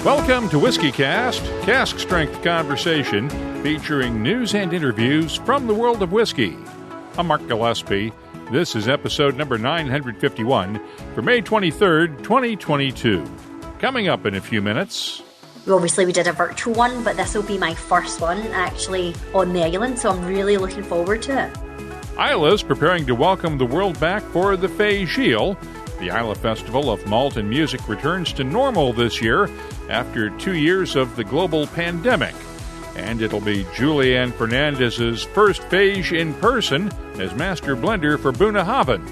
Welcome to WhiskyCast, cask strength conversation featuring news and interviews from the world of whiskey. I'm Mark Gillespie. This is episode number 951 for May 23rd, 2022. Coming up in a few minutes. Obviously, we did a virtual one, but this will be my first one actually on the island, so I'm really looking forward to it. Isla's preparing to welcome the world back for the Fèis. The Islay Festival of Malt and Music returns to normal this year after 2 years of the global pandemic. And it'll be Julieann Fernandez's first Fèis in person as master blender for Bunnahabhain.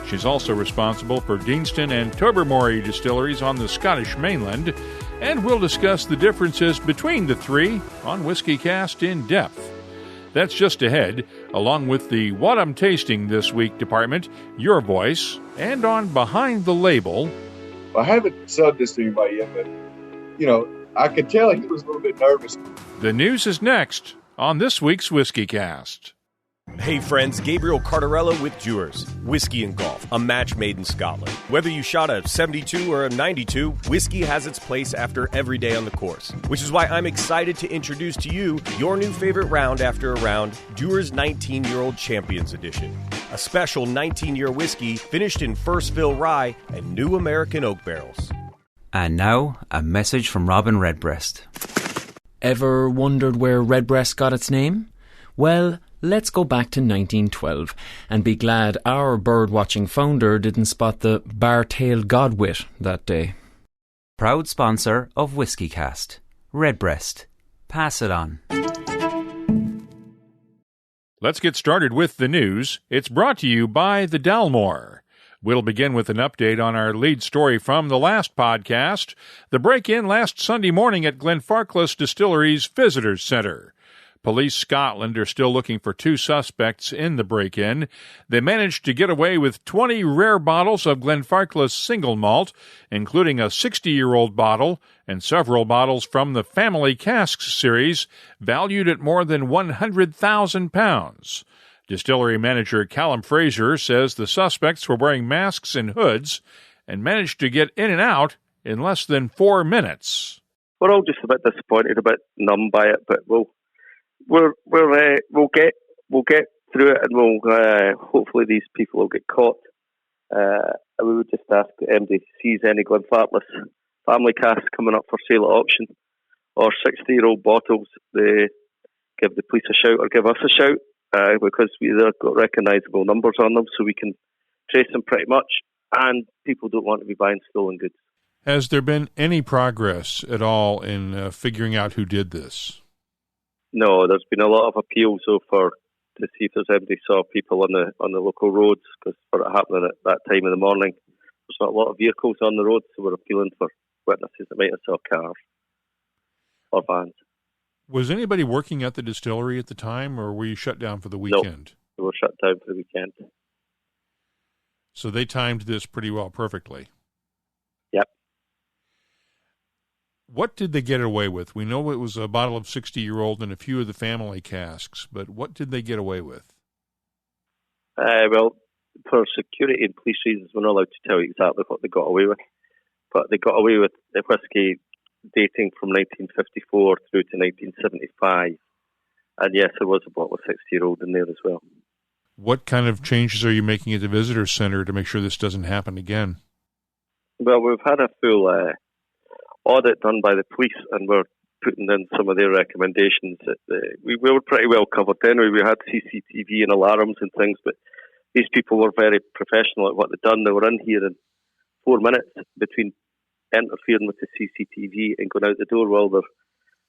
She's also responsible for Deanston and Tobermory distilleries on the Scottish mainland, and we'll discuss the differences between the three on WhiskyCast In-Depth. That's just ahead, along with the What I'm Tasting This Week department, Your Voice, and on Behind the Label. I haven't said this to anybody yet, but, I could tell he was a little bit nervous. The news is next on this week's WhiskyCast. Hey friends, Gabriel Cardarello with Dewars. Whiskey and Golf, a match made in Scotland. Whether you shot a 72 or a 92, whiskey has its place after every day on the course. Which is why I'm excited to introduce to you your new favorite round after a round, Dewars 19-Year-Old Champions Edition. A special 19-year whiskey finished in first fill rye and new American oak barrels. And now, a message from Robin Redbreast. Ever wondered where Redbreast got its name? Well, let's go back to 1912 and be glad our bird-watching founder didn't spot the bar-tailed godwit that day. Proud sponsor of WhiskyCast. Redbreast. Pass it on. Let's get started with the news. It's brought to you by the Dalmore. We'll begin with an update on our lead story from the last podcast, the break-in last Sunday morning at Glenfarclas Distillery's Visitors Centre. Police Scotland are still looking for 2 suspects in the break-in. They managed to get away with 20 rare bottles of Glenfarclas single malt, including a 60-year-old bottle and several bottles from the Family Casks series, valued at more than £100,000. Distillery manager Callum Fraser says the suspects were wearing masks and hoods and managed to get in and out in less than 4 minutes. We're all just a bit disappointed, a bit numb by it, but we'll get through it, and we'll hopefully these people will get caught. And we would just ask that MD sees any Glenfarclas family casks coming up for sale at auction or 60-year-old bottles. They give the police a shout or give us a shout because they've got recognisable numbers on them, so we can trace them pretty much. And people don't want to be buying stolen goods. Has there been any progress at all in figuring out who did this? No, there's been a lot of appeals to see if there's anybody saw people on the local roads, because for it happening at that time in the morning, there's not a lot of vehicles on the road, so we're appealing for witnesses that might have saw cars or vans. Was anybody working at the distillery at the time, or were you shut down for the weekend? No, we were shut down for the weekend. So they timed this pretty well, perfectly. Yep. What did they get away with? We know it was a bottle of 60-year-old and a few of the family casks, but what did they get away with? Well, for security and police reasons, we're not allowed to tell you exactly what they got away with. But they got away with the whiskey dating from 1954 through to 1975. And yes, there was a bottle of 60-year-old in there as well. What kind of changes are you making at the visitor center to make sure this doesn't happen again? Well, we've had a full audit done by the police, and we're putting in some of their recommendations. We were pretty well covered anyway. We had CCTV and alarms and things, but these people were very professional at what they'd done. They were in here in 4 minutes between interfering with the CCTV and going out the door while they're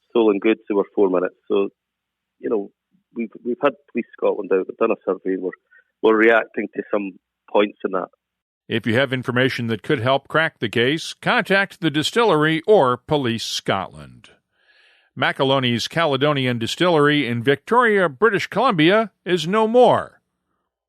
stolen goods. They were 4 minutes. So, we've had Police Scotland out. We've done a survey, and we're reacting to some points in that. If you have information that could help crack the case, contact the distillery or Police Scotland. Macaloney's Caledonian Distillery in Victoria, British Columbia is no more.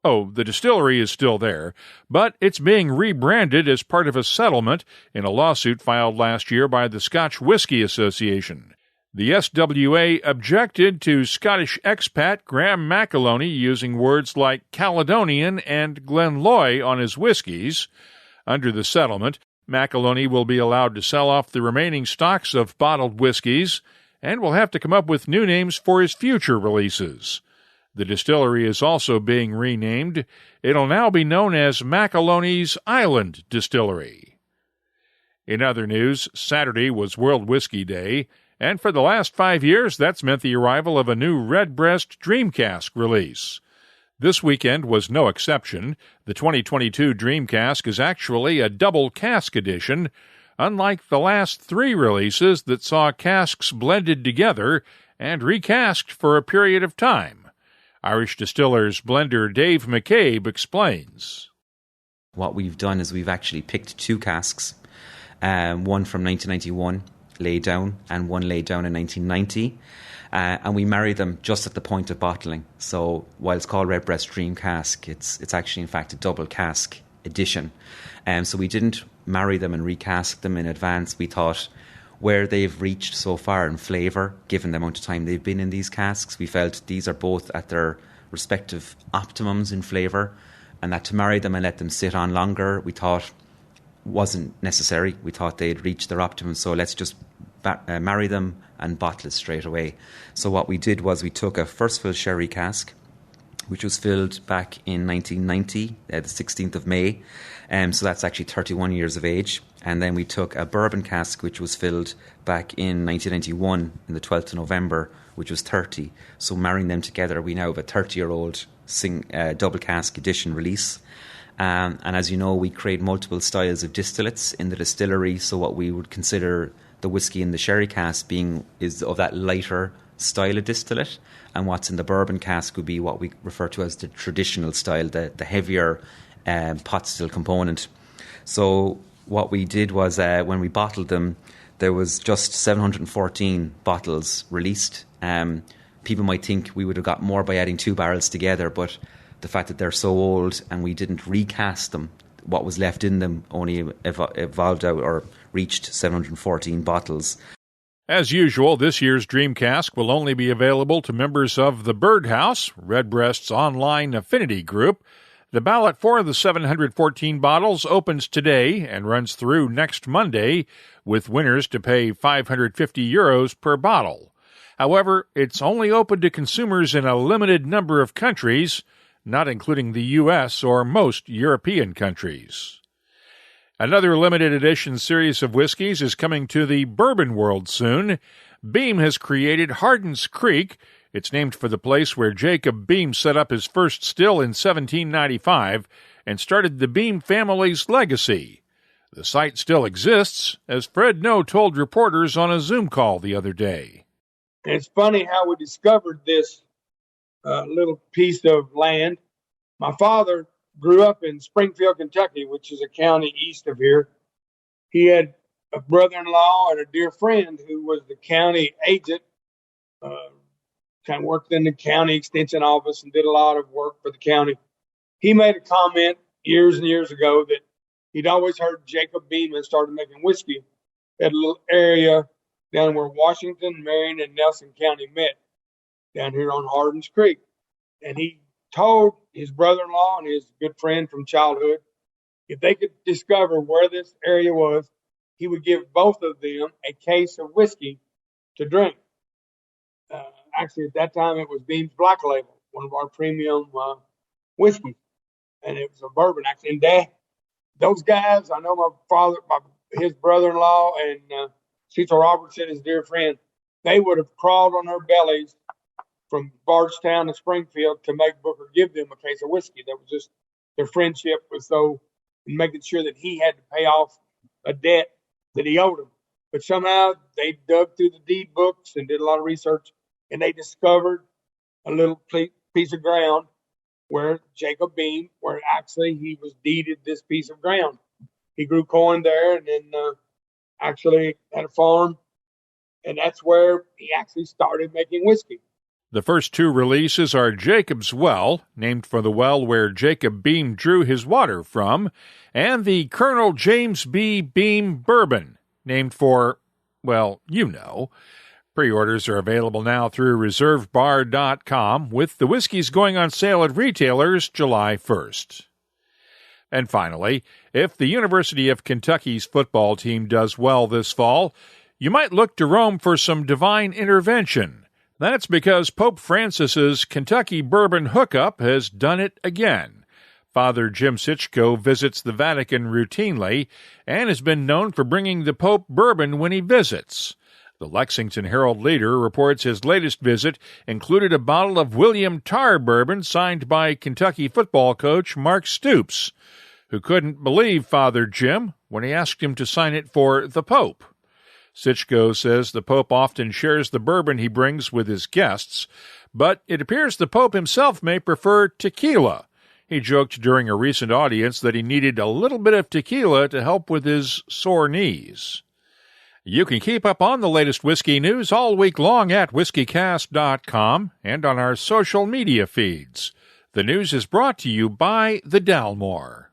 Oh, the distillery is still there, but it's being rebranded as part of a settlement in a lawsuit filed last year by the Scotch Whisky Association. The SWA objected to Scottish expat Graham McAloney using words like Caledonian and Glenloy on his whiskies. Under the settlement, McAloney will be allowed to sell off the remaining stocks of bottled whiskeys and will have to come up with new names for his future releases. The distillery is also being renamed. It'll now be known as McAloney's Island Distillery. In other news, Saturday was World Whiskey Day, and for the last 5 years, that's meant the arrival of a new Redbreast Dream Cask release. This weekend was no exception. The 2022 Dream Cask is actually a double cask edition, unlike the last 3 releases that saw casks blended together and recast for a period of time. Irish Distillers blender Dave McCabe explains. What we've done is we've actually picked 2 casks, one from 1991 laid down and one laid down in 1990. And we marry them just at the point of bottling. So while it's called Redbreast Dream Cask, it's actually in fact a double cask edition. So we didn't marry them and recast them in advance. We thought where they've reached so far in flavour, given the amount of time they've been in these casks, we felt these are both at their respective optimums in flavour, and that to marry them and let them sit on longer, we thought wasn't necessary. We thought they'd reached their optimum, so let's just marry them and bottle it straight away. So what we did was we took a first fill sherry cask, which was filled back in 1990, the 16th of May. So that's actually 31 years of age. And then we took a bourbon cask, which was filled back in 1991, in the 12th of November, which was 30. So marrying them together, we now have a 30-year-old double cask edition release. And as you know, we create multiple styles of distillates in the distillery. So what we would consider the whiskey in the sherry cask is of that lighter style of distillate, and what's in the bourbon cask would be what we refer to as the traditional style, the heavier pot still component. So what we did was when we bottled them, there was just 714 bottles released. People might think we would have got more by adding 2 barrels together, but the fact that they're so old and we didn't recast them, what was left in them only evolved out or reached 714 bottles. As usual, this year's Dream Cask will only be available to members of the Birdhouse, Redbreast's online affinity group. The ballot for the 714 bottles opens today and runs through next Monday, with winners to pay €550 per bottle. However, it's only open to consumers in a limited number of countries, not including the U.S. or most European countries. Another limited edition series of whiskeys is coming to the bourbon world soon. Beam has created Hardin's Creek. It's named for the place where Jacob Beam set up his first still in 1795 and started the Beam family's legacy. The site still exists, as Fred Noe told reporters on a Zoom call the other day. It's funny how we discovered this little piece of land. My father grew up in Springfield, Kentucky, which is a county east of here. He had a brother-in-law and a dear friend who was the county agent, kind of worked in the county extension office and did a lot of work for the county. He made a comment years and years ago that he'd always heard Jacob Beam had started making whiskey at a little area down where Washington, Marion, and Nelson County met, down here on Hardin's Creek. And he told his brother-in-law and his good friend from childhood, if they could discover where this area was, he would give both of them a case of whiskey to drink. Actually, at that time, it was Beam's Black Label, one of our premium whiskeys. And it was a bourbon, actually. And those guys, I know my father, his brother-in-law, and Cecil Robertson, his dear friend, they would have crawled on their bellies from Bardstown to Springfield to make Booker give them a case of whiskey. That was just, their friendship was so, making sure that he had to pay off a debt that he owed him. But somehow they dug through the deed books and did a lot of research, and they discovered a little piece of ground where Jacob Beam, where actually he was deeded this piece of ground. He grew corn there and then actually had a farm, and that's where he actually started making whiskey. The first 2 releases are Jacob's Well, named for the well where Jacob Beam drew his water from, and the Colonel James B. Beam Bourbon, named for, well, you know. Pre-orders are available now through reservebar.com, with the whiskeys going on sale at retailers July 1st. And finally, if the University of Kentucky's football team does well this fall, you might look to Rome for some divine intervention. That's because Pope Francis's Kentucky bourbon hookup has done it again. Father Jim Sitchko visits the Vatican routinely and has been known for bringing the Pope bourbon when he visits. The Lexington Herald-Leader reports his latest visit included a bottle of William Tarr bourbon signed by Kentucky football coach Mark Stoops, who couldn't believe Father Jim when he asked him to sign it for the Pope. Sitchko says the Pope often shares the bourbon he brings with his guests, but it appears the Pope himself may prefer tequila. He joked during a recent audience that he needed a little bit of tequila to help with his sore knees. You can keep up on the latest whiskey news all week long at WhiskyCast.com and on our social media feeds. The news is brought to you by the Dalmore.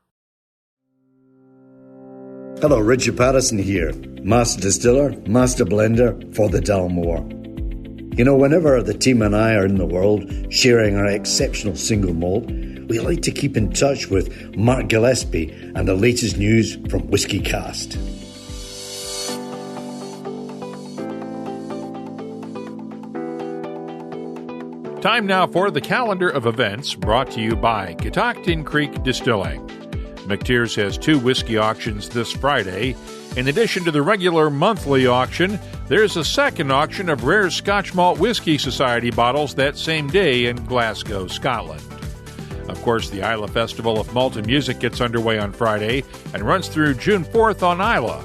Hello, Richard Patterson here, Master Distiller, Master Blender for the Dalmore. You know, whenever the team and I are in the world sharing our exceptional single malt, we like to keep in touch with Mark Gillespie and the latest news from WhiskyCast. Time now for the calendar of events brought to you by Catoctin Creek Distilling. McTeers has 2 whiskey auctions this Friday. In addition to the regular monthly auction, there's a second auction of rare Scotch Malt Whisky Society bottles that same day in Glasgow, Scotland. Of course, the Islay Festival of Malt and Music gets underway on Friday and runs through June 4th on Islay.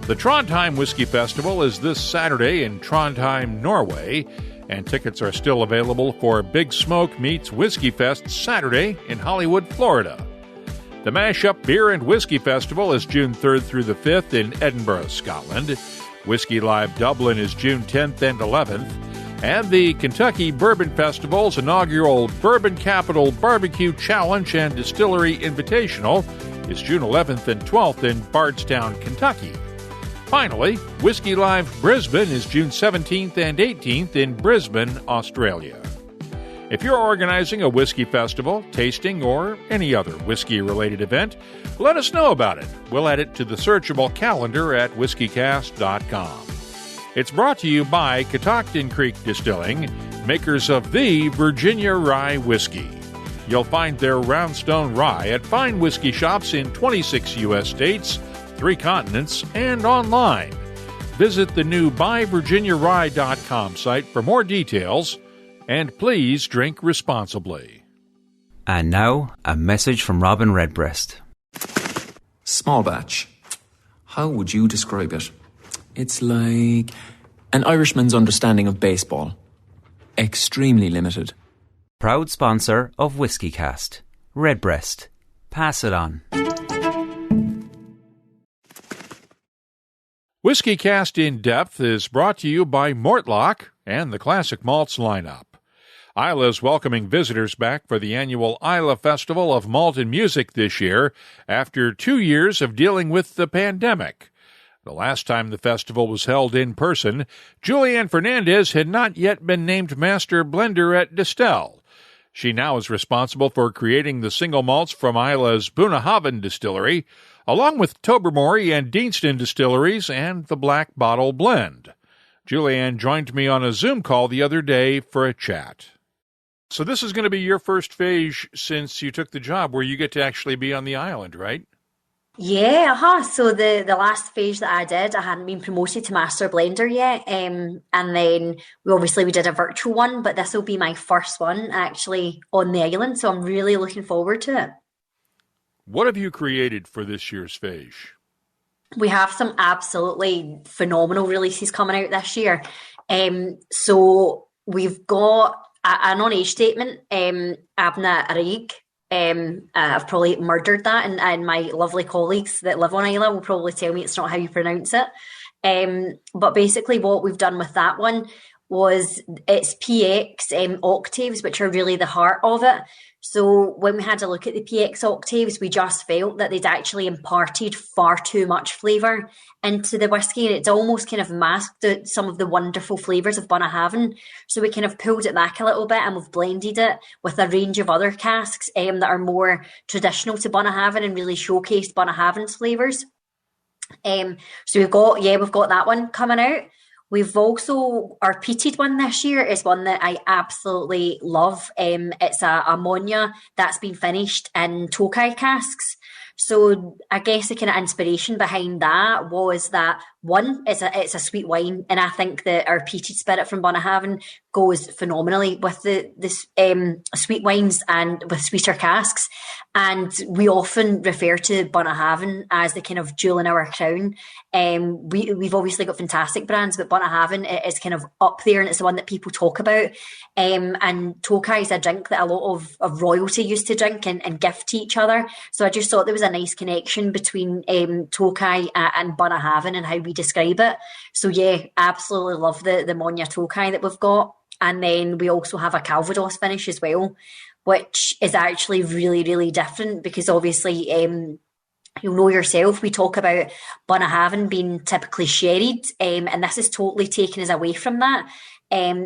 The Trondheim Whiskey Festival is this Saturday in Trondheim, Norway, and tickets are still available for Big Smoke Meets Whiskey Fest Saturday in Hollywood, Florida. The Mashup Beer and Whiskey Festival is June 3rd through the 5th in Edinburgh, Scotland. Whiskey Live Dublin is June 10th and 11th. And the Kentucky Bourbon Festival's inaugural Bourbon Capital Barbecue Challenge and Distillery Invitational is June 11th and 12th in Bardstown, Kentucky. Finally, Whiskey Live Brisbane is June 17th and 18th in Brisbane, Australia. If you're organizing a whiskey festival, tasting, or any other whiskey-related event, let us know about it. We'll add it to the searchable calendar at WhiskyCast.com. It's brought to you by Catoctin Creek Distilling, makers of the Virginia Rye Whiskey. You'll find their Roundstone Rye at fine whiskey shops in 26 U.S. states, 3 continents, and online. Visit the new BuyVirginiaRye.com site for more details, and please drink responsibly. And now, a message from Robin Redbreast. Small batch. How would you describe it? It's like an Irishman's understanding of baseball. Extremely limited. Proud sponsor of WhiskyCast. Redbreast. Pass it on. WhiskyCast In-Depth is brought to you by Mortlock and the Classic Malts lineup. Islay is welcoming visitors back for the annual Islay Festival of Malt and Music this year after 2 years of dealing with the pandemic. The last time the festival was held in person, Julieann Fernandez had not yet been named Master Blender at Distell. She now is responsible for creating the single malts from Islay's Bunnahabhain Distillery, along with Tobermory and Deanston Distilleries and the Black Bottle Blend. Julieann joined me on a Zoom call the other day for a chat. So this is going to be your first Fèis since you took the job where you get to actually be on the island, right? Yeah, So the last Fèis that I did, I hadn't been promoted to Master Blender yet. And then we did a virtual one, but this will be my first one actually on the island. So I'm really looking forward to it. What have you created for this year's Fèis? We have some absolutely phenomenal releases coming out this year. So we've got a non-age statement, Abna Arig. I've probably murdered that, and my lovely colleagues that live on Islay will probably tell me it's not how you pronounce it. But basically what we've done with that one, was its PX octaves, which are really the heart of it. So when we had a look at the PX octaves, we just felt that they'd actually imparted far too much flavour into the whiskey, and it's almost kind of masked some of the wonderful flavours of Bunnahabhain. So we kind of pulled it back a little bit, and we've blended it with a range of other casks that are more traditional to Bunnahabhain and really showcased Bunnahabhain's flavours. So we've got that one coming out. We've also, our peated one this year is one that I absolutely love. It's a Ammonia that's been finished in Tokai casks. So I guess the kind of inspiration behind that was that, one, it's a sweet wine, and I think that our peated spirit from Bunnahabhain goes phenomenally with the sweet wines and with sweeter casks. And we often refer to Bunnahabhain as the kind of jewel in our crown. We've obviously got fantastic brands, but Bunnahabhain is kind of up there, and it's the one that people talk about. And Tokai is a drink that a lot of royalty used to drink and gift to each other. So I just thought there was a nice connection between Tokai and Bunnahabhain and how we describe it. So yeah, absolutely love the Monya Tokai that we've got. And then we also have a Calvados finish as well, which is actually really, really different because obviously, you'll know yourself, we talk about Bunnahabhain being typically sherried, and this is totally taken us away from that.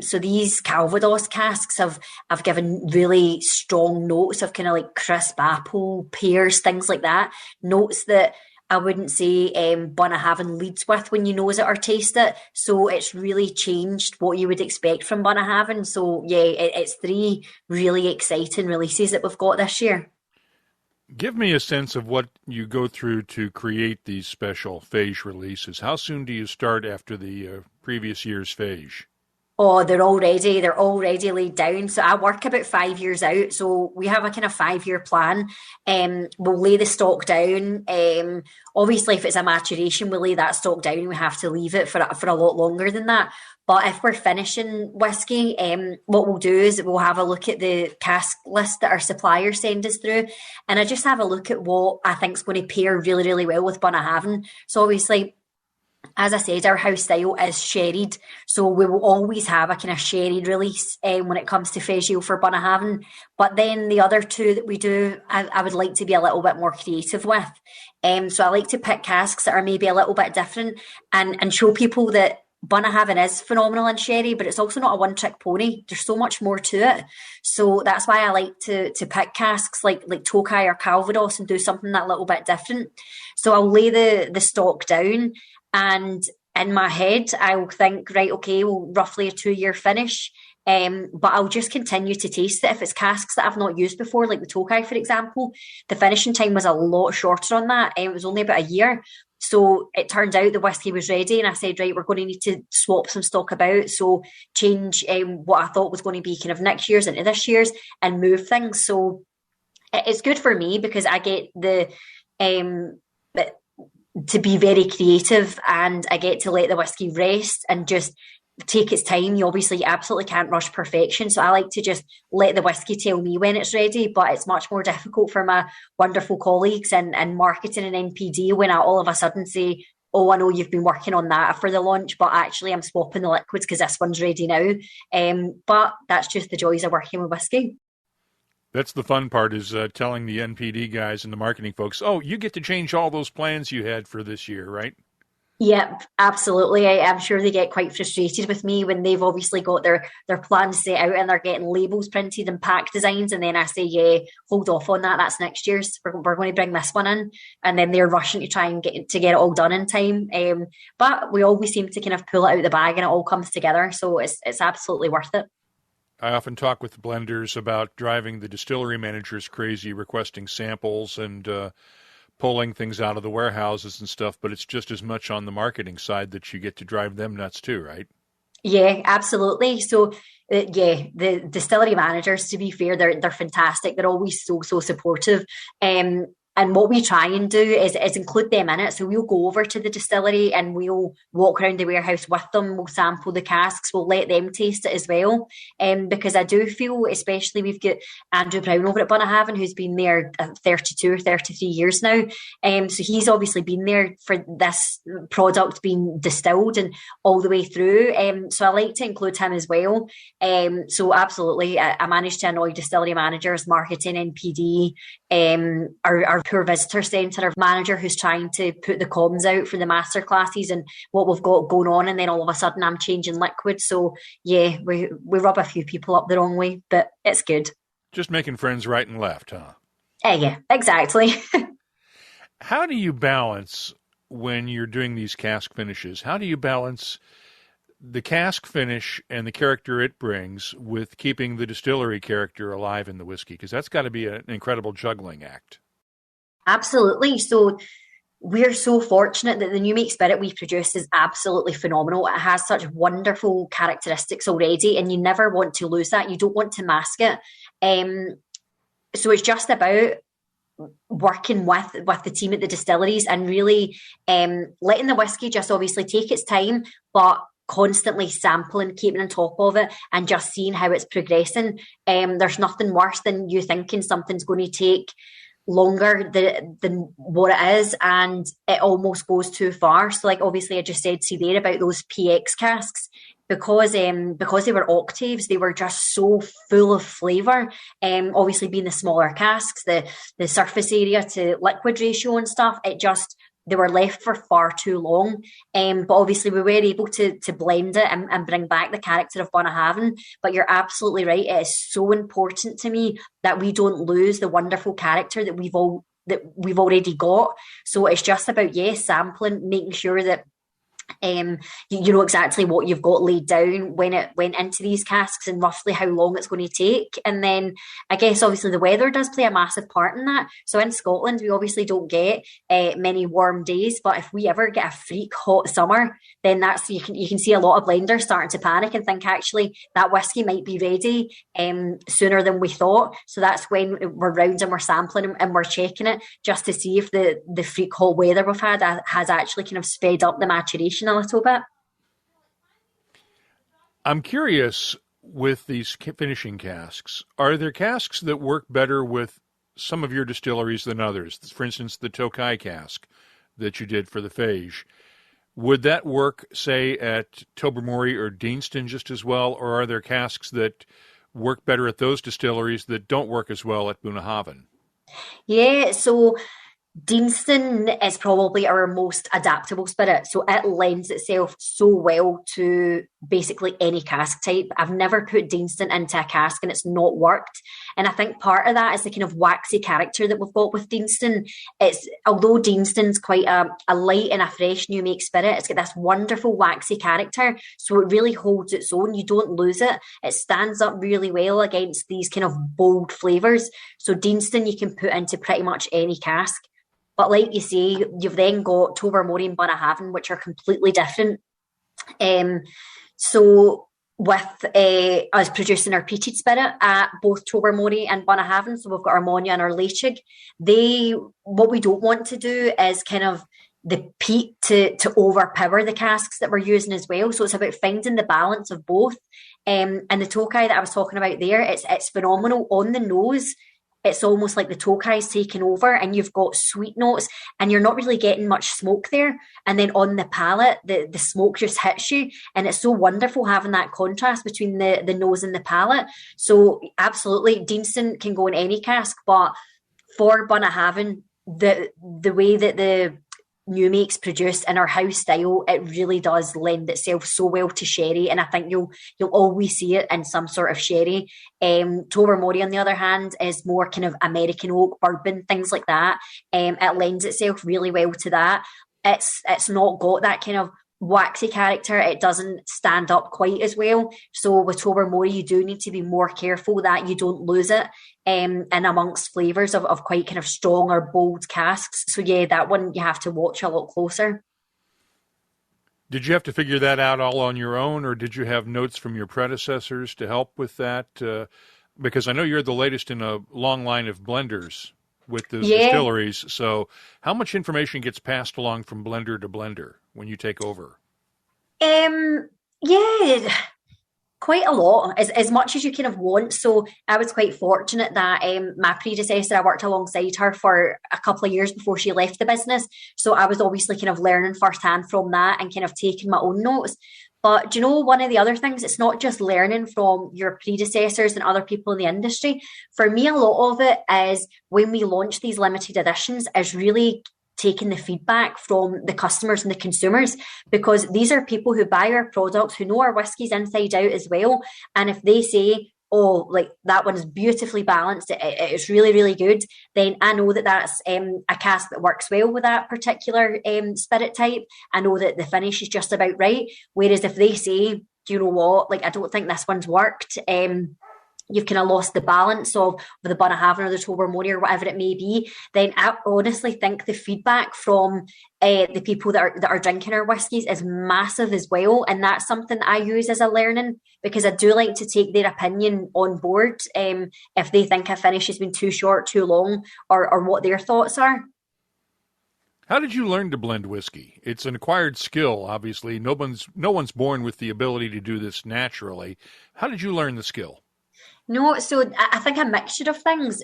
So these Calvados casks have given really strong notes of kind of like crisp apple, pears, things like that. Notes that I wouldn't say Bunnahabhain leads with when you nose it or taste it. So it's really changed what you would expect from Bunnahabhain. So yeah, it's 3 really exciting releases that we've got this year. Give me a sense of what you go through to create these special Fèis releases. How soon do you start after the previous year's Fèis? Oh, they're already laid down. So I work about 5 years out. So we have a kind of 5-year plan. We'll lay the stock down. Obviously, if it's a maturation, we'll lay that stock down. We have to leave it for a lot longer than that. But if we're finishing whiskey, what we'll do is we'll have a look at the cask list that our suppliers send us through. And I just have a look at what I think is going to pair really, really well with Bunnahabhain. So obviously, as I said, our house style is sherried, so we will always have a kind of sherried release when it comes to Fèis Ale for Bunnahabhain. But then the other 2 that we do, I would like to be a little bit more creative with. So I like to pick casks that are maybe a little bit different and show people that Bunnahabhain is phenomenal in sherry, but it's also not a one-trick pony. There's so much more to it. So that's why I like to pick casks like Tokai or Calvados and do something that little bit different. So I'll lay the stock down, and in my head, I'll think, right, okay, well, roughly a 2-year finish. But I'll just continue to taste it. If it's casks that I've not used before, like the Tokai, for example, the finishing time was a lot shorter on that. It was only about a year. So it turned out the whiskey was ready, and I said, right, we're going to need to swap some stock about. So change what I thought was going to be kind of next year's into this year's and move things. So it's good for me because I get to be very creative, and I get to let the whiskey rest and just take its time. You obviously absolutely can't rush perfection, so I like to just let the whiskey tell me when it's ready. But it's much more difficult for my wonderful colleagues in marketing and NPD when I all of a sudden say, oh, I know you've been working on that for the launch, but actually I'm swapping the liquids because this one's ready now. But that's just the joys of working with whiskey. That's the fun part, is telling the NPD guys and the marketing folks, oh, you get to change all those plans you had for this year, right? Yep, absolutely. I'm sure they get quite frustrated with me when they've obviously got their plans set out and they're getting labels printed and pack designs, and then I say, yeah, hold off on that. That's next year's. We're going to bring this one in, and then they're rushing to try and get it all done in time. But we always seem to kind of pull it out of the bag, and it all comes together. So it's absolutely worth it. I often talk with the blenders about driving the distillery managers crazy, requesting samples and pulling things out of the warehouses and stuff, but it's just as much on the marketing side that you get to drive them nuts too, right? Yeah, absolutely. So, the distillery managers, to be fair, they're fantastic. They're always so supportive. And what we try and do is include them in it. So we'll go over to the distillery and we'll walk around the warehouse with them. We'll sample the casks. We'll let them taste it as well. Because I do feel, especially we've got Andrew Brown over at Bunnahabhain, who's been there 32 or 33 years now. So he's obviously been there for this product being distilled and all the way through. So I like to include him as well. So absolutely, I managed to annoy distillery managers, marketing, NPD, our Poor Visitor Centre, our manager who's trying to put the comms out for the master classes and what we've got going on, and then all of a sudden I'm changing liquid. So yeah, we rub a few people up the wrong way, but it's good. Just making friends right and left, huh? Yeah, exactly. How do you balance when you're doing these cask finishes? How do you balance the cask finish and the character it brings with keeping the distillery character alive in the whiskey? Because that's got to be an incredible juggling act. Absolutely. So we're so fortunate that the New Make Spirit we produce is absolutely phenomenal. It has such wonderful characteristics already, and you never want to lose that. You don't want to mask it. So it's just about working with the team at the distilleries and really letting the whiskey just obviously take its time, but constantly sampling, keeping on top of it, and just seeing how it's progressing. There's nothing worse than you thinking something's going to take longer than what it is, and it almost goes too far. So like obviously I just said to you there about those PX casks, because they were octaves, they were just so full of flavour. Obviously being the smaller casks, the surface area to liquid ratio and stuff, they were left for far too long. But obviously we were able to blend it and bring back the character of Bunnahabhain. But you're absolutely right. It is so important to me that we don't lose the wonderful character that we've already got. So it's just about, sampling, making sure that you know exactly what you've got laid down when it went into these casks and roughly how long it's going to take. And then I guess obviously the weather does play a massive part in that. So in Scotland we obviously don't get many warm days, but if we ever get a freak hot summer, then that's you can see a lot of blenders starting to panic and think actually that whiskey might be ready sooner than we thought. So that's when we're round and we're sampling and we're checking it just to see if the freak hot weather we've had has actually kind of sped up the maturation a little bit. I'm curious with these finishing casks, are there casks that work better with some of your distilleries than others? For instance, the Tokai cask that you did for the Fèis. Would that work, say, at Tobermory or Deanston just as well, or are there casks that work better at those distilleries that don't work as well at Bunnahabhain? Yeah, so Deanston is probably our most adaptable spirit, so it lends itself so well to basically any cask type. I've never put Deanston into a cask and it's not worked, and I think part of that is the kind of waxy character that we've got with Deanston. It's although Deanston's quite a light and a fresh New Make spirit, it's got this wonderful waxy character, so it really holds its own. You don't lose it. It stands up really well against these kind of bold flavours. So Deanston you can put into pretty much any cask. But like you say, you've then got Tobermory and Bunnahabhain, which are completely different. So with us producing our peated spirit at both Tobermory and Bunnahabhain, so we've got our Monya and our Leitchig, what we don't want to do is kind of the peat to overpower the casks that we're using as well. So it's about finding the balance of both. And the Tokai that I was talking about there, it's phenomenal on the nose. It's almost like the Tokai's taken over and you've got sweet notes and you're not really getting much smoke there. And then on the palate, the smoke just hits you. And it's so wonderful having that contrast between the nose and the palate. So absolutely, Deanston can go in any cask, but for Bunnahabhain, the way that the New Make's produced in our house style, it really does lend itself so well to sherry, and I think you'll always see it in some sort of sherry. Tobermory, on the other hand, is more kind of American oak, bourbon, things like that. It lends itself really well to that. It's not got that kind of waxy character. It doesn't stand up quite as well. So with Tobermory, you do need to be more careful that you don't lose it in amongst flavours of quite kind of strong or bold casks. So yeah, that one you have to watch a lot closer. Did you have to figure that out all on your own, or did you have notes from your predecessors to help with that? Because I know you're the latest in a long line of blenders with the distilleries. So how much information gets passed along from blender to blender when you take over? Yeah, quite a lot, as much as you kind of want. So I was quite fortunate that my predecessor, I worked alongside her for a couple of years before she left the business. So I was obviously kind of learning firsthand from that and kind of taking my own notes. But do you know, one of the other things, it's not just learning from your predecessors and other people in the industry. For me, a lot of it is when we launch these limited editions is really taking the feedback from the customers and the consumers, because these are people who buy our products, who know our whiskies inside out as well. And if they say, oh, like that one's beautifully balanced, it's really, really good, then I know that that's a cask that works well with that particular spirit type. I know that the finish is just about right. Whereas if they say, do you know what, like I don't think this one's worked, you've kind of lost the balance of the Bunnahabhain or the Tobermory or whatever it may be, then I honestly think the feedback from the people that are drinking our whiskies is massive as well. And that's something I use as a learning, because I do like to take their opinion on board if they think a finish has been too short, too long, or what their thoughts are. How did you learn to blend whiskey? It's an acquired skill, obviously. No one's born with the ability to do this naturally. How did you learn the skill? No, so I think a mixture of things.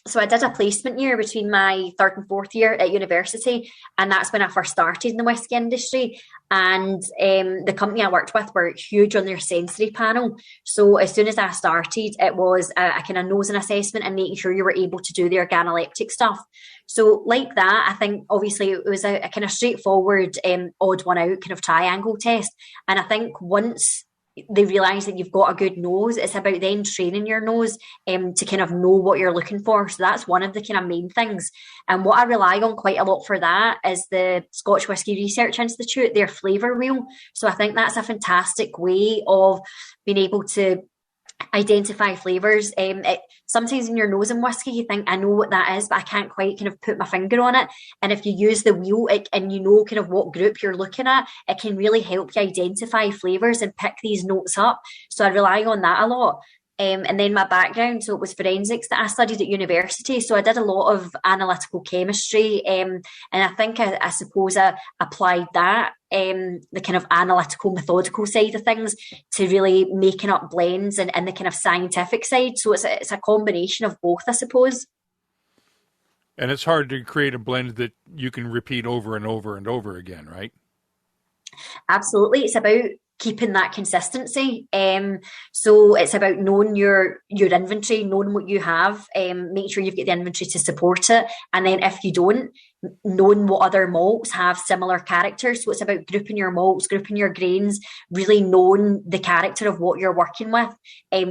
So I did a placement year between my third and fourth year at university, and that's when I first started in the whisky industry. And the company I worked with were huge on their sensory panel. So as soon as I started, it was a kind of nosing assessment and making sure you were able to do the organoleptic stuff. So like that, I think obviously it was a kind of straightforward, odd one out kind of triangle test. And I think once they realise that you've got a good nose, it's about then training your nose to kind of know what you're looking for. So that's one of the kind of main things. And what I rely on quite a lot for that is the Scotch Whisky Research Institute, their flavour wheel. So I think that's a fantastic way of being able to identify flavours. Sometimes when you're nosing whiskey, you think, I know what that is, but I can't quite kind of put my finger on it. And if you use the wheel and you know kind of what group you're looking at, it can really help you identify flavours and pick these notes up. So I rely on that a lot. And then my background, so it was forensics that I studied at university. So I did a lot of analytical chemistry. And I think I suppose I applied that, the kind of analytical, methodical side of things, to really making up blends and the kind of scientific side. So it's a combination of both, I suppose. And it's hard to create a blend that you can repeat over and over and over again, right? Absolutely. It's about keeping that consistency. So it's about knowing your inventory, knowing what you have, make sure you've got the inventory to support it. And then if you don't, knowing what other malts have similar characters. So it's about grouping your malts, grouping your grains, really knowing the character of what you're working with,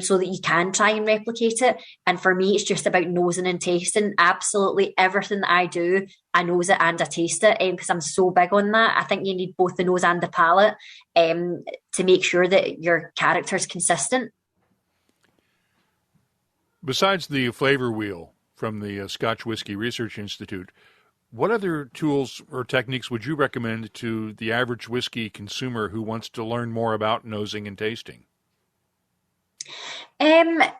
so that you can try and replicate it. And for me, it's just about nosing and tasting. Absolutely everything that I do, I nose it and I taste it, because I'm so big on that. I think you need both the nose and the palate to make sure that your character is consistent. Besides the flavor wheel from the Scotch Whisky Research Institute, what other tools or techniques would you recommend to the average whiskey consumer who wants to learn more about nosing and tasting?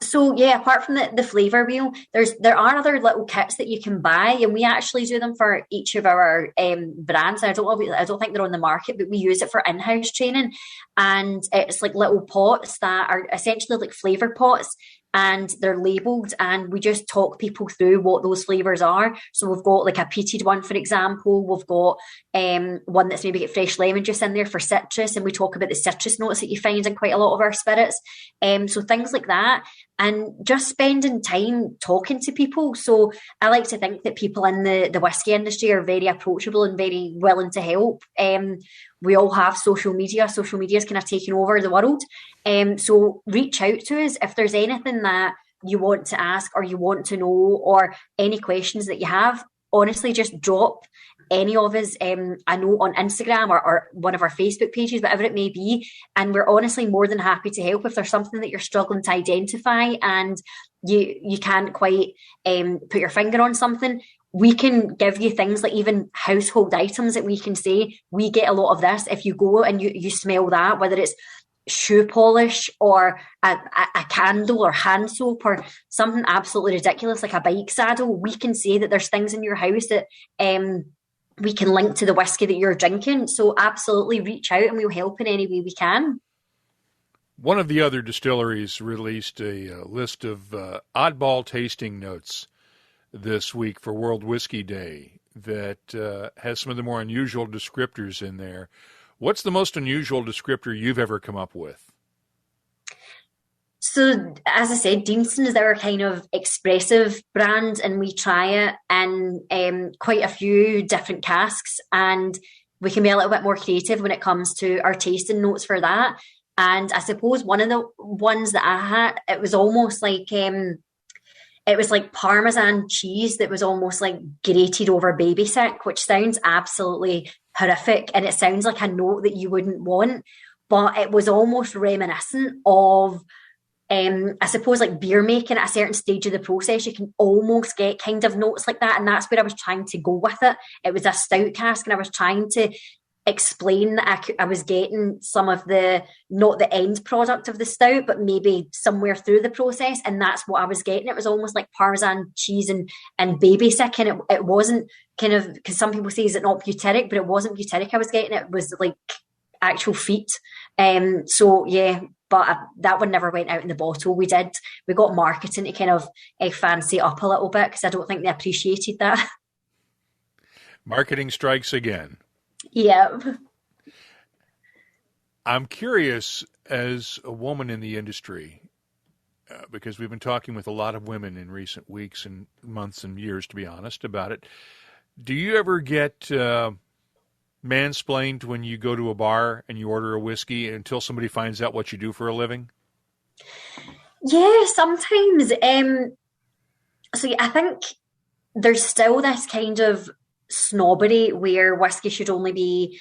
So yeah, apart from the flavour wheel, there are other little kits that you can buy, and we actually do them for each of our brands. I don't think they're on the market, but we use it for in-house training, and it's like little pots that are essentially like flavour pots, and they're labelled, and we just talk people through what those flavours are. So we've got like a peated one, for example. We've got one that's maybe got fresh lemon juice in there for citrus, and we talk about the citrus notes that you find in quite a lot of our spirits. So things like that, and just spending time talking to people. So I like to think that people in the whiskey industry are very approachable and very willing to help. We all have social media. Social media is kind of taking over the world. So reach out to us if there's anything that you want to ask or you want to know, or any questions that you have. Honestly, just drop any of us a note on Instagram or one of our Facebook pages, whatever it may be. And we're honestly more than happy to help if there's something that you're struggling to identify and you can't quite put your finger on something. We can give you things like even household items that we can say, we get a lot of this. If you go and you smell that, whether it's shoe polish or a candle or hand soap or something absolutely ridiculous like a bike saddle, we can say that there's things in your house that we can link to the whiskey that you're drinking. So absolutely reach out and we'll help in any way we can. One of the other distilleries released a list of oddball tasting notes this week for World Whiskey Day that has some of the more unusual descriptors in there. What's the most unusual descriptor you've ever come up with? So, as I said, Deanston is our kind of expressive brand, and we try it in quite a few different casks, and we can be a little bit more creative when it comes to our tasting notes for that. And I suppose one of the ones that I had, it was almost like Parmesan cheese that was almost like grated over baby sick, which sounds absolutely horrific, and it sounds like a note that you wouldn't want, but it was almost reminiscent of I suppose like beer making at a certain stage of the process. You can almost get kind of notes like that, and that's where I was trying to go with it. It was a stout cask, and I was trying to explain that I was getting some of the, not the end product of the stout, but maybe somewhere through the process, and that's what I was getting. It was almost like Parmesan cheese and baby sick, and it wasn't kind of, because some people say is it not butyric, but it wasn't butyric I was getting. It was like actual feet. So yeah, but that one never went out in the bottle. We got marketing to kind of fancy up a little bit, because I don't think they appreciated that. Marketing strikes again. Yeah. I'm curious, as a woman in the industry, because we've been talking with a lot of women in recent weeks and months and years, to be honest, about it. Do you ever get mansplained when you go to a bar and you order a whiskey until somebody finds out what you do for a living? Yeah, sometimes. So I think there's still this kind of snobbery where whiskey should only be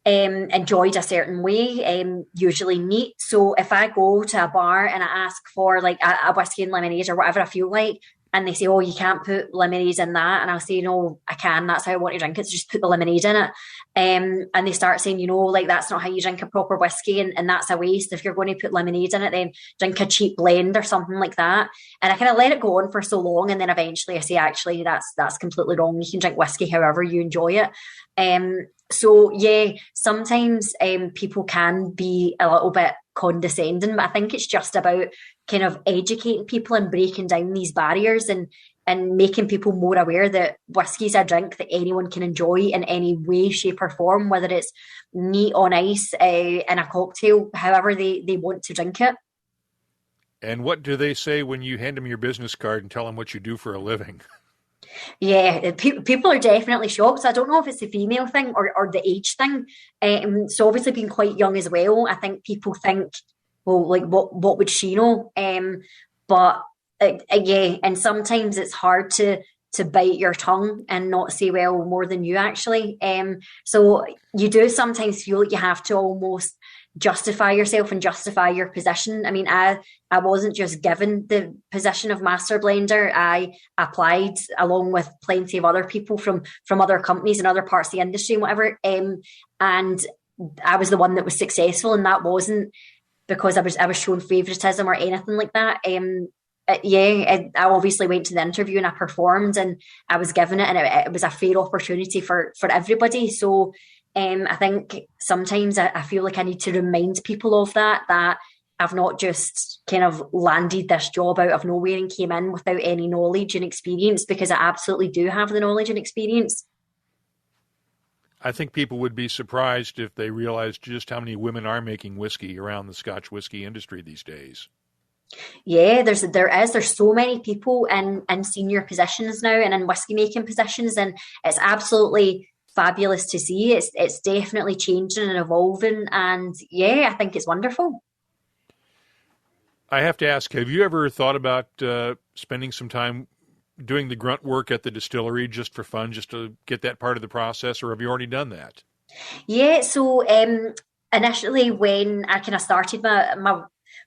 enjoyed a certain way, usually neat. So if I go to a bar and I ask for like a whiskey and lemonade or whatever I feel like, and they say, oh, you can't put lemonade in that, and I'll say, no, I can, that's how I want to drink it, so just put the lemonade in it. And they start saying, like, that's not how you drink a proper whiskey, and that's a waste. If you're going to put lemonade in it, then drink a cheap blend or something like that. And I kind of let it go on for so long, and then eventually I say, actually, that's completely wrong. You can drink whiskey however you enjoy it. So yeah, sometimes people can be a little bit condescending, but I think it's just about kind of educating people and breaking down these barriers and making people more aware that whiskey is a drink that anyone can enjoy in any way, shape or form, whether it's neat on ice, in a cocktail, however they want to drink it. And what do they say when you hand them your business card and tell them what you do for a living? Yeah, people are definitely shocked. So I don't know if it's a female thing or the age thing. So obviously being quite young as well, I think people think, well, like what would she know? But yeah, and sometimes it's hard to bite your tongue and not say, well, more than you actually. So you do sometimes feel like you have to almost justify yourself and justify your position. I mean, I wasn't just given the position of master blender. I applied along with plenty of other people from other companies and other parts of the industry and whatever. And I was the one that was successful, and that wasn't because I was shown favoritism or anything like that. I obviously went to the interview and I performed and I was given it, and it was a fair opportunity for everybody. So I think sometimes I feel like I need to remind people of that I've not just kind of landed this job out of nowhere and came in without any knowledge and experience, because I absolutely do have the knowledge and experience. I think people would be surprised if they realized just how many women are making whiskey around the Scotch whisky industry these days. Yeah, there's so many people in senior positions now and in whiskey making positions, and it's absolutely fabulous to see. It's definitely changing and evolving, and yeah, I think it's wonderful. I have to ask, have you ever thought about spending some time doing the grunt work at the distillery just for fun, just to get that part of the process, or have you already done that? Yeah, so initially when I kind of started my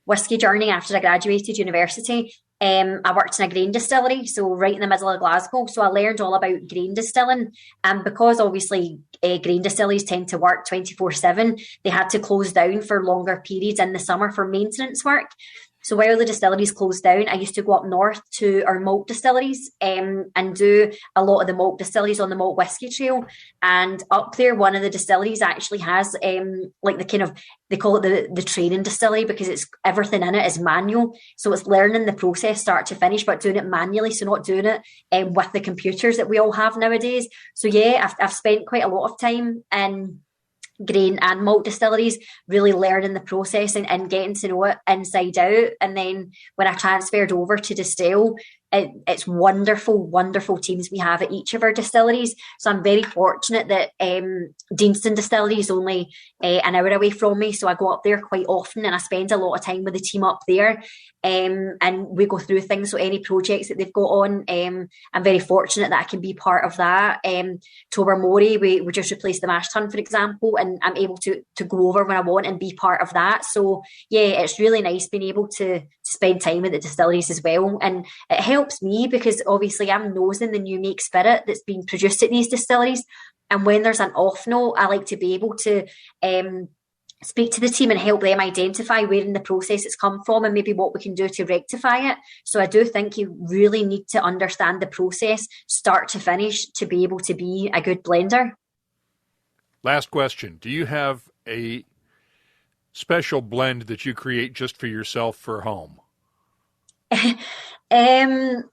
whiskey journey after I graduated university, I worked in a grain distillery, so right in the middle of Glasgow. So I learned all about grain distilling. And because obviously grain distilleries tend to work 24/7, they had to close down for longer periods in the summer for maintenance work. So while the distilleries closed down, I used to go up north to our malt distilleries and do a lot of the malt distilleries on the malt whisky trail. And up there, one of the distilleries actually has like the kind of, they call it the training distillery, because it's everything in it is manual. So it's learning the process start to finish, but doing it manually. So not doing it with the computers that we all have nowadays. So yeah, I've spent quite a lot of time in grain and malt distilleries, really learning the process and getting to know it inside out. And then when I transferred over to distill, it's wonderful teams we have at each of our distilleries. So I'm very fortunate that Deanston Distillery is only an hour away from me, so I go up there quite often and I spend a lot of time with the team up there, and we go through things. So any projects that they've got on, I'm very fortunate that I can be part of that. Tobermory, we just replaced the mash tun, for example, and I'm able to go over when I want and be part of that. So yeah, it's really nice being able to spend time at the distilleries as well, and it helps me because obviously I'm nosing the new make spirit that's being produced at these distilleries, and when there's an off note, I like to be able to speak to the team and help them identify where in the process it's come from and maybe what we can do to rectify it. So I do think you really need to understand the process start to finish to be able to be a good blender. Last question. Do you have a special blend that you create just for yourself for home? Well,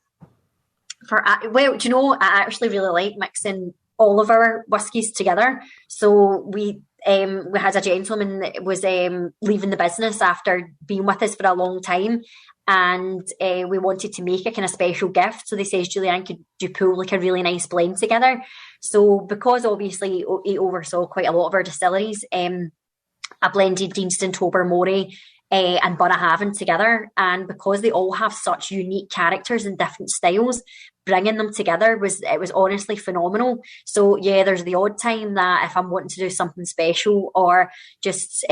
do you know, I actually really like mixing all of our whiskies together. So we had a gentleman that was leaving the business after being with us for a long time, and we wanted to make a kind of special gift. So they says, Julieann, could you pull like a really nice blend together? So because obviously he oversaw quite a lot of our distilleries, I blended Deanston, Tobermory, and Bunnahabhain together, and because they all have such unique characters and different styles, bringing them together was honestly phenomenal. So yeah, there's the odd time that if I'm wanting to do something special or just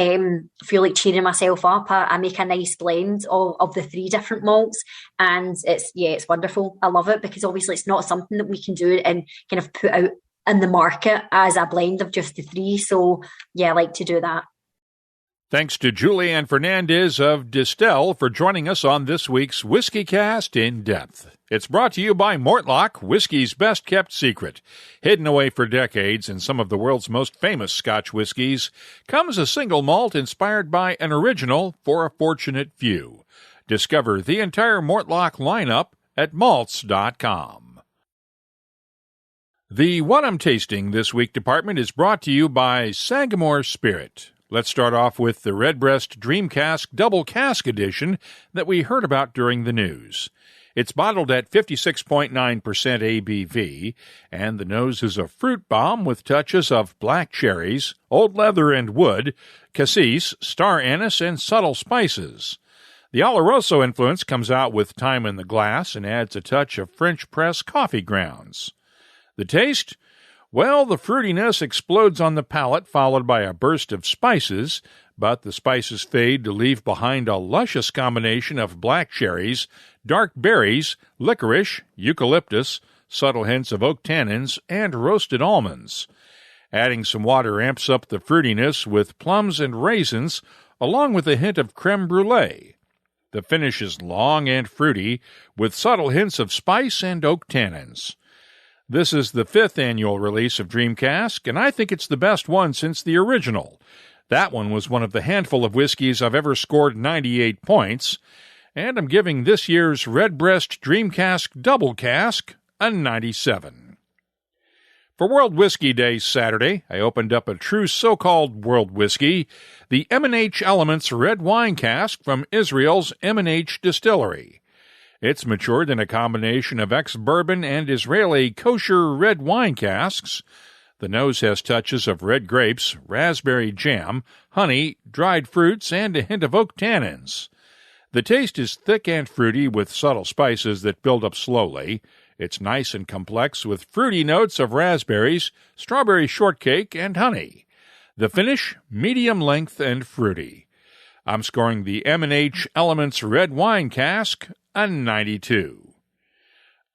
feel like cheering myself up, I make a nice blend of the three different malts, and it's wonderful. I love it because obviously it's not something that we can do and kind of put out in the market as a blend of just the three. So yeah, I like to do that. Thanks to Julieann Fernandez of Distell for joining us on this week's WhiskyCast In-Depth. It's brought to you by Mortlach, whiskey's best-kept secret. Hidden away for decades in some of the world's most famous Scotch whiskies comes a single malt inspired by an original for a fortunate few. Discover the entire Mortlach lineup at malts.com. The What I'm Tasting This Week department is brought to you by Sagamore Spirit. Let's start off with the Redbreast Dream Cask Double Cask Edition that we heard about during the news. It's bottled at 56.9% ABV, and the nose is a fruit bomb with touches of black cherries, old leather and wood, cassis, star anise, and subtle spices. The Oloroso influence comes out with time in the glass and adds a touch of French press coffee grounds. The taste? Well, the fruitiness explodes on the palate, followed by a burst of spices, but the spices fade to leave behind a luscious combination of black cherries, dark berries, licorice, eucalyptus, subtle hints of oak tannins, and roasted almonds. Adding some water amps up the fruitiness with plums and raisins, along with a hint of creme brulee. The finish is long and fruity, with subtle hints of spice and oak tannins. This is the 5th annual release of Dream Cask, and I think it's the best one since the original. That one was one of the handful of whiskeys I've ever scored 98 points, and I'm giving this year's Redbreast Dream Cask Double Cask a 97. For World Whiskey Day Saturday, I opened up a true so-called world whiskey, the M&H Elements Red Wine Cask from Israel's M&H Distillery. It's matured in a combination of ex-bourbon and Israeli kosher red wine casks. The nose has touches of red grapes, raspberry jam, honey, dried fruits, and a hint of oak tannins. The taste is thick and fruity with subtle spices that build up slowly. It's nice and complex with fruity notes of raspberries, strawberry shortcake, and honey. The finish, medium length and fruity. I'm scoring the M&H Elements Red Wine Cask a 92.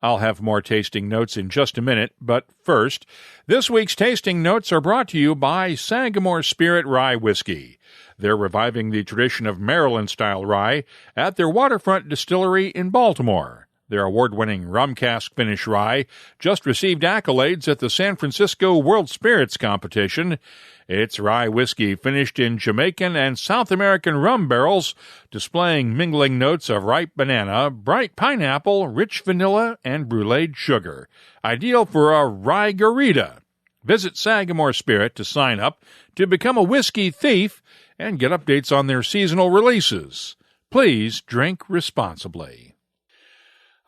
I'll have more tasting notes in just a minute, but first, this week's tasting notes are brought to you by Sagamore Spirit Rye Whiskey. They're reviving the tradition of Maryland-style rye at their waterfront distillery in Baltimore. Their award-winning rum cask finish rye just received accolades at the San Francisco World Spirits Competition. It's rye whiskey finished in Jamaican and South American rum barrels, displaying mingling notes of ripe banana, bright pineapple, rich vanilla, and bruleed sugar. Ideal for a rye garita. Visit Sagamore Spirit to sign up to become a whiskey thief and get updates on their seasonal releases. Please drink responsibly.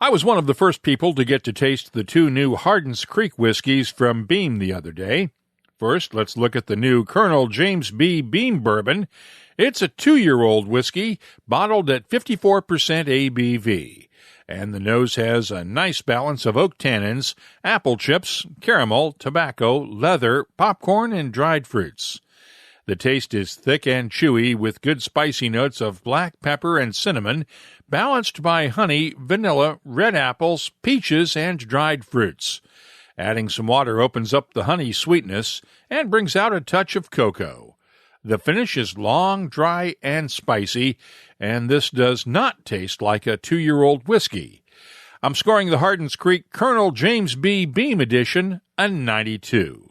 I was one of the first people to get to taste the two new Hardin's Creek whiskeys from Beam the other day. First, let's look at the new Colonel James B. Beam Bourbon. It's a 2-year-old whiskey bottled at 54% ABV, and the nose has a nice balance of oak tannins, apple chips, caramel, tobacco, leather, popcorn, and dried fruits. The taste is thick and chewy with good spicy notes of black pepper and cinnamon, balanced by honey, vanilla, red apples, peaches, and dried fruits. Adding some water opens up the honey sweetness and brings out a touch of cocoa. The finish is long, dry, and spicy, and this does not taste like a 2-year-old whiskey. I'm scoring the Hardin's Creek Colonel James B. Beam Edition a 92.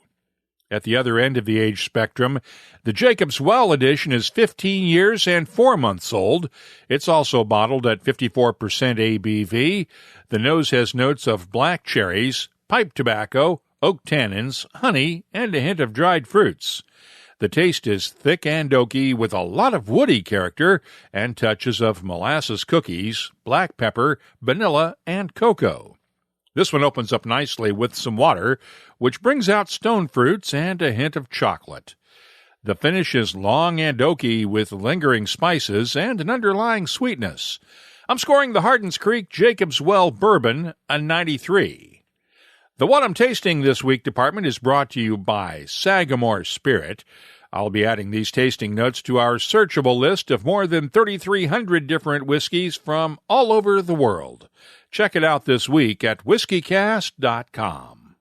At the other end of the age spectrum, the Jacob's Well edition is 15 years and 4 months old. It's also bottled at 54% ABV. The nose has notes of black cherries, pipe tobacco, oak tannins, honey, and a hint of dried fruits. The taste is thick and oaky with a lot of woody character and touches of molasses cookies, black pepper, vanilla, and cocoa. This one opens up nicely with some water, which brings out stone fruits and a hint of chocolate. The finish is long and oaky with lingering spices and an underlying sweetness. I'm scoring the Hardin's Creek Jacob's Well Bourbon a 93. The What I'm Tasting This Week department is brought to you by Sagamore Spirit. I'll be adding these tasting notes to our searchable list of more than 3,300 different whiskeys from all over the world. Check it out this week at WhiskyCast.com.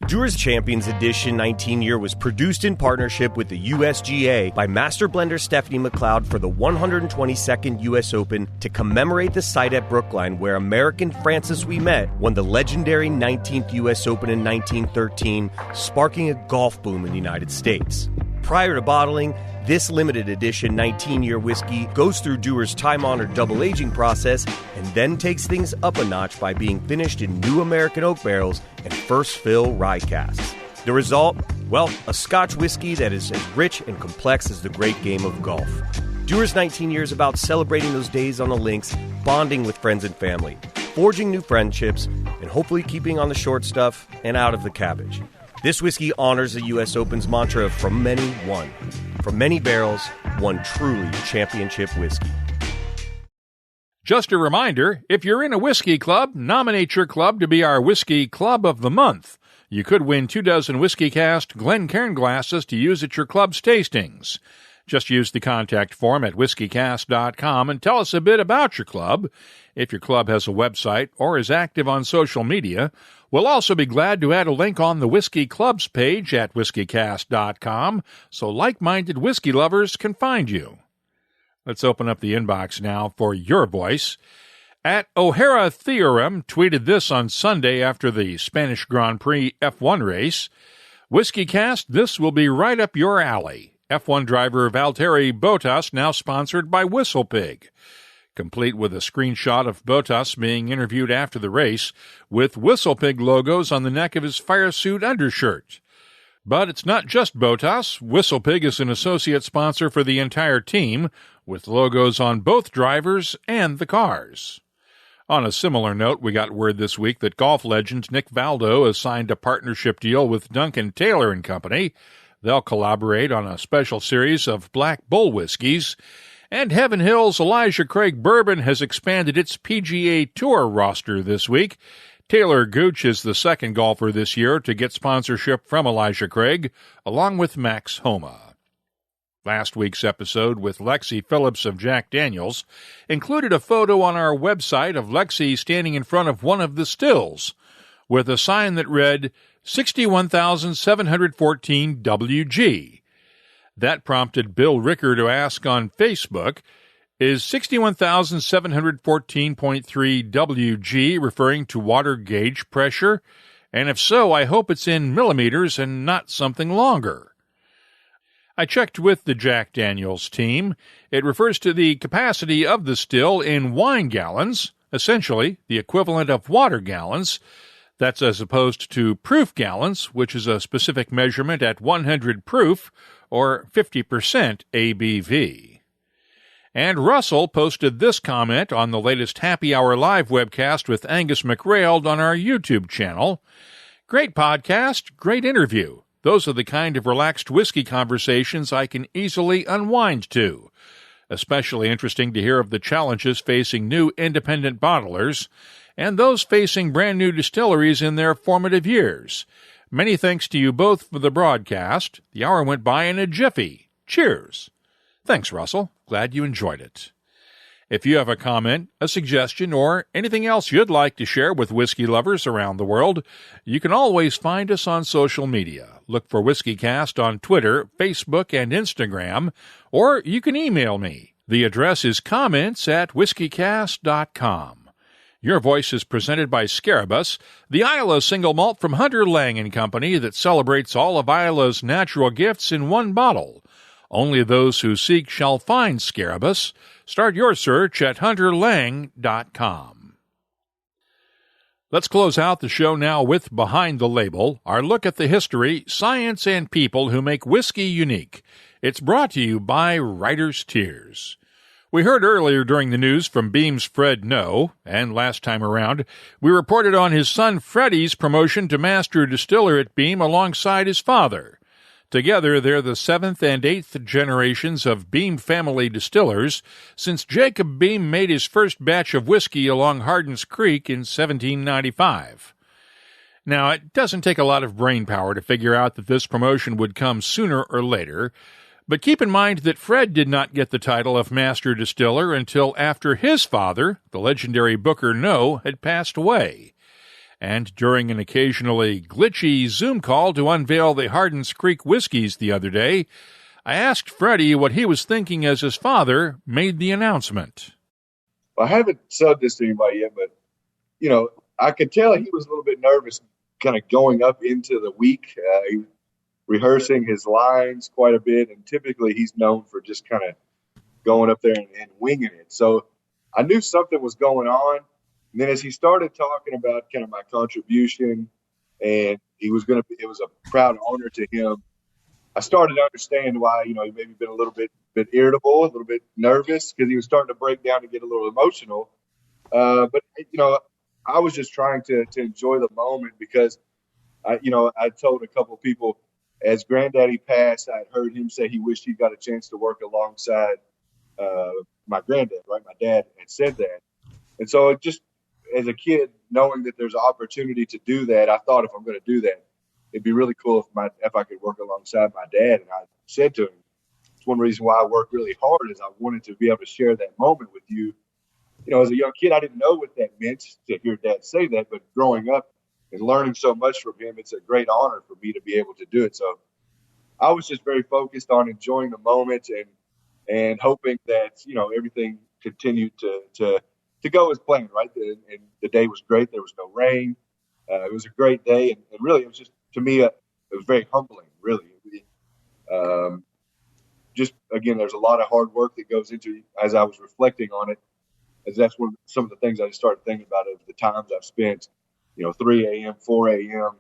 Dewar's Champions Edition 19-year was produced in partnership with the USGA by Master Blender Stephanie McLeod for the 122nd U.S. Open to commemorate the site at Brookline where American Francis Ouimet won the legendary 19th U.S. Open in 1913, sparking a golf boom in the United States. Prior to bottling, this limited edition 19-year whiskey goes through Dewar's time-honored double-aging process and then takes things up a notch by being finished in new American oak barrels and first-fill rye casks. The result? Well, a Scotch whiskey that is as rich and complex as the great game of golf. Dewar's 19 years about celebrating those days on the links, bonding with friends and family, forging new friendships, and hopefully keeping on the short stuff and out of the cabbage. This whiskey honors the U.S. Open's mantra of from many, one. From many barrels, one truly championship whiskey. Just a reminder, if you're in a whiskey club, nominate your club to be our Whiskey Club of the Month. You could win 24 WhiskyCast Glencairn glasses to use at your club's tastings. Just use the contact form at whiskycast.com and tell us a bit about your club. If your club has a website or is active on social media, we'll also be glad to add a link on the Whiskey Clubs page at whiskycast.com so like-minded whiskey lovers can find you. Let's open up the inbox now for your voice. At O'Hara Theorem tweeted this on Sunday after the Spanish Grand Prix F1 race. WhiskyCast, this will be right up your alley. F1 driver Valtteri Bottas now sponsored by WhistlePig. Complete with a screenshot of Bottas being interviewed after the race with WhistlePig logos on the neck of his firesuit undershirt. But it's not just Bottas. WhistlePig is an associate sponsor for the entire team, with logos on both drivers and the cars. On a similar note, we got word this week that golf legend Nick Faldo has signed a partnership deal with Duncan Taylor & Company. They'll collaborate on a special series of Black Bull whiskeys. And Heaven Hill's Elijah Craig Bourbon has expanded its PGA Tour roster this week. Taylor Gooch is the second golfer this year to get sponsorship from Elijah Craig, along with Max Homa. Last week's episode with Lexi Phillips of Jack Daniels included a photo on our website of Lexi standing in front of one of the stills with a sign that read 61,714 WG. That prompted Bill Ricker to ask on Facebook, is 61,714.3 WG referring to water gauge pressure? And if so, I hope it's in millimeters and not something longer. I checked with the Jack Daniels team. It refers to the capacity of the still in wine gallons, essentially the equivalent of water gallons. That's as opposed to proof gallons, which is a specific measurement at 100 proof, or 50% ABV. And Russell posted this comment on the latest Happy Hour live webcast with Angus McRailed on our YouTube channel. Great podcast, great interview. Those are the kind of relaxed whiskey conversations I can easily unwind to. Especially interesting to hear of the challenges facing new independent bottlers and those facing brand new distilleries in their formative years. Many thanks to you both for the broadcast. The hour went by in a jiffy. Cheers. Thanks, Russell. Glad you enjoyed it. If you have a comment, a suggestion, or anything else you'd like to share with whiskey lovers around the world, you can always find us on social media. Look for WhiskyCast on Twitter, Facebook, and Instagram, or you can email me. The address is comments@whiskycast.com. Your Voice is presented by Scarabus, the Islay single malt from Hunter Lang & Company that celebrates all of Islay's natural gifts in one bottle. Only those who seek shall find Scarabus. Start your search at hunterlang.com. Let's close out the show now with Behind the Label, our look at the history, science, and people who make whiskey unique. It's brought to you by Writer's Tears. We heard earlier during the news from Beam's Fred No, and last time around, we reported on his son Freddie's promotion to Master Distiller at Beam alongside his father. Together, they're the 7th and 8th generations of Beam family distillers since Jacob Beam made his first batch of whiskey along Hardin's Creek in 1795. Now, it doesn't take a lot of brain power to figure out that this promotion would come sooner or later, but keep in mind that Fred did not get the title of Master Distiller until after his father, the legendary Booker No, had passed away. And during an occasionally glitchy Zoom call to unveil the Hardin's Creek whiskeys the other day, I asked Freddie what he was thinking as his father made the announcement. I haven't said this to anybody yet, but, I could tell he was a little bit nervous kind of going up into the week. He was rehearsing his lines quite a bit, and typically he's known for just kind of going up there and winging it. So I knew something was going on. And then as he started talking about kind of my contribution, and it was a proud honor to him, I started to understand why, he maybe been a little bit irritable, a little bit nervous, because he was starting to break down and get a little emotional. But I was just trying to enjoy the moment because, I told a couple of people as Granddaddy passed, I heard him say he wished he got a chance to work alongside my granddad, right? My dad had said that. And so it just, as a kid, knowing that there's an opportunity to do that, I thought if I'm going to do that, it'd be really cool if I could work alongside my dad. And I said to him, it's one reason why I work really hard is I wanted to be able to share that moment with you. As a young kid, I didn't know what that meant to hear Dad say that, but growing up and learning so much from him, it's a great honor for me to be able to do it. So I was just very focused on enjoying the moment and hoping that, everything continued to go as planned, right? And the day was great. There was no rain. It was a great day. And really, it was just, to me, it was very humbling, really. Just, again, there's a lot of hard work that goes into, as I was reflecting on it, as that's some of the things I started thinking about of the times I've spent, 3 a.m., 4 a.m.,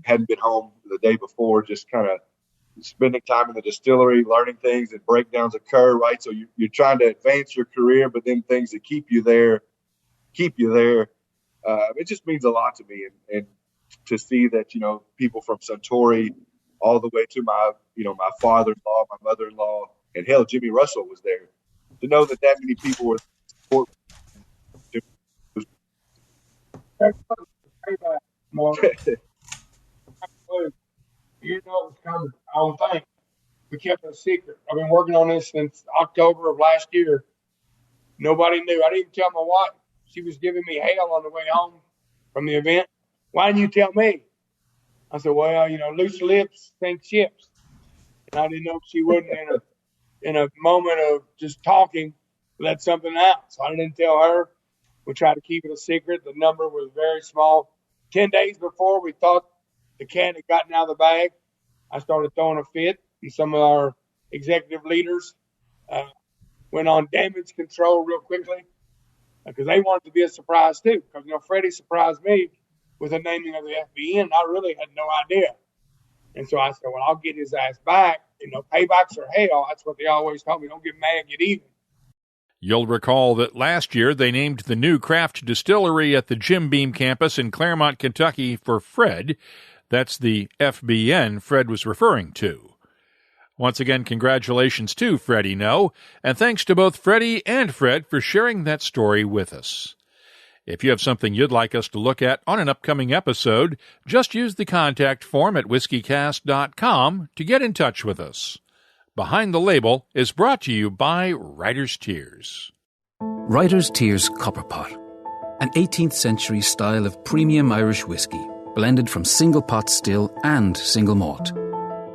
hadn't been home the day before, just kind of spending time in the distillery, learning things and breakdowns occur, right? So you're trying to advance your career, but then things that keep you there. It just means a lot to me. And to see that, people from Suntory all the way to my father-in-law, my mother-in-law, and hell, Jimmy Russell was there. To know that many people were supporting. You know it's coming. I don't think. But kept it a secret. I've been working on this since October of last year. Nobody knew. I didn't even tell my wife. She was giving me hell on the way home from the event. Why didn't you tell me? I said, well, loose lips sink ships. And I didn't know if she wouldn't, in a moment of just talking, let something out. So I didn't tell her. We tried to keep it a secret. The number was very small. 10 days before we thought the cat had gotten out of the bag, I started throwing a fit, and some of our executive leaders went on damage control real quickly because they wanted to be a surprise too. Because, Freddie surprised me with the naming of the FBN. I really had no idea. And so I said, well, I'll get his ass back. Paybacks are hell. That's what they always told me. Don't get mad, get even. You'll recall that last year they named the new craft distillery at the Jim Beam campus in Claremont, Kentucky for Fred. That's the FBN Fred was referring to. Once again, congratulations to Freddie No, and thanks to both Freddie and Fred for sharing that story with us. If you have something you'd like us to look at on an upcoming episode, just use the contact form at whiskycast.com to get in touch with us. Behind the Label is brought to you by Writer's Tears. Writer's Tears Copperpot, an 18th century style of premium Irish whiskey, blended from single pot still and single malt.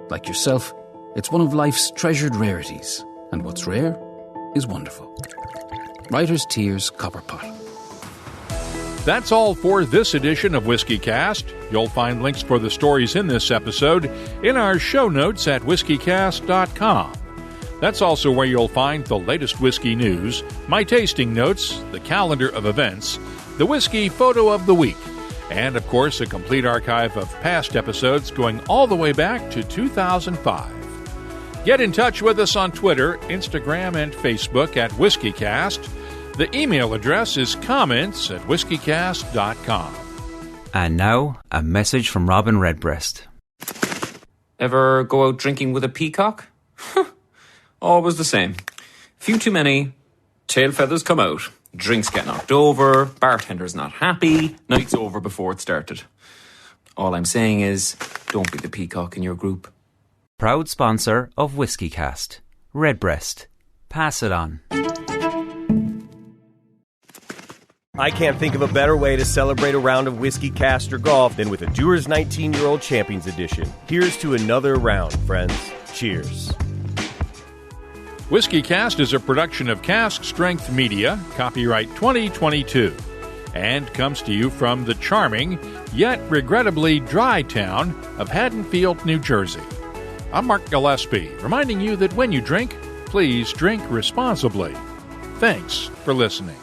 Like yourself, it's one of life's treasured rarities, and what's rare is wonderful. Writer's Tears Copperpot. That's all for this edition of WhiskyCast. You'll find links for the stories in this episode in our show notes at whiskycast.com. That's also where you'll find the latest whiskey news, my tasting notes, the calendar of events, the whiskey photo of the week, and, of course, a complete archive of past episodes going all the way back to 2005. Get in touch with us on Twitter, Instagram, and Facebook at WhiskyCast. The email address is comments@whiskycast.com. And now, a message from Robin Redbreast. Ever go out drinking with a peacock? Always the same. Few too many, tail feathers come out, drinks get knocked over, bartender's not happy, night's over before it started. All I'm saying is, don't be the peacock in your group. Proud sponsor of WhiskyCast. Redbreast. Pass it on. I can't think of a better way to celebrate a round of Whiskey Cast or golf than with a Dewar's 19-Year-Old Champions Edition. Here's to another round, friends. Cheers. WhiskyCast is a production of Cask Strength Media, copyright 2022, and comes to you from the charming, yet regrettably dry town of Haddonfield, New Jersey. I'm Mark Gillespie, reminding you that when you drink, please drink responsibly. Thanks for listening.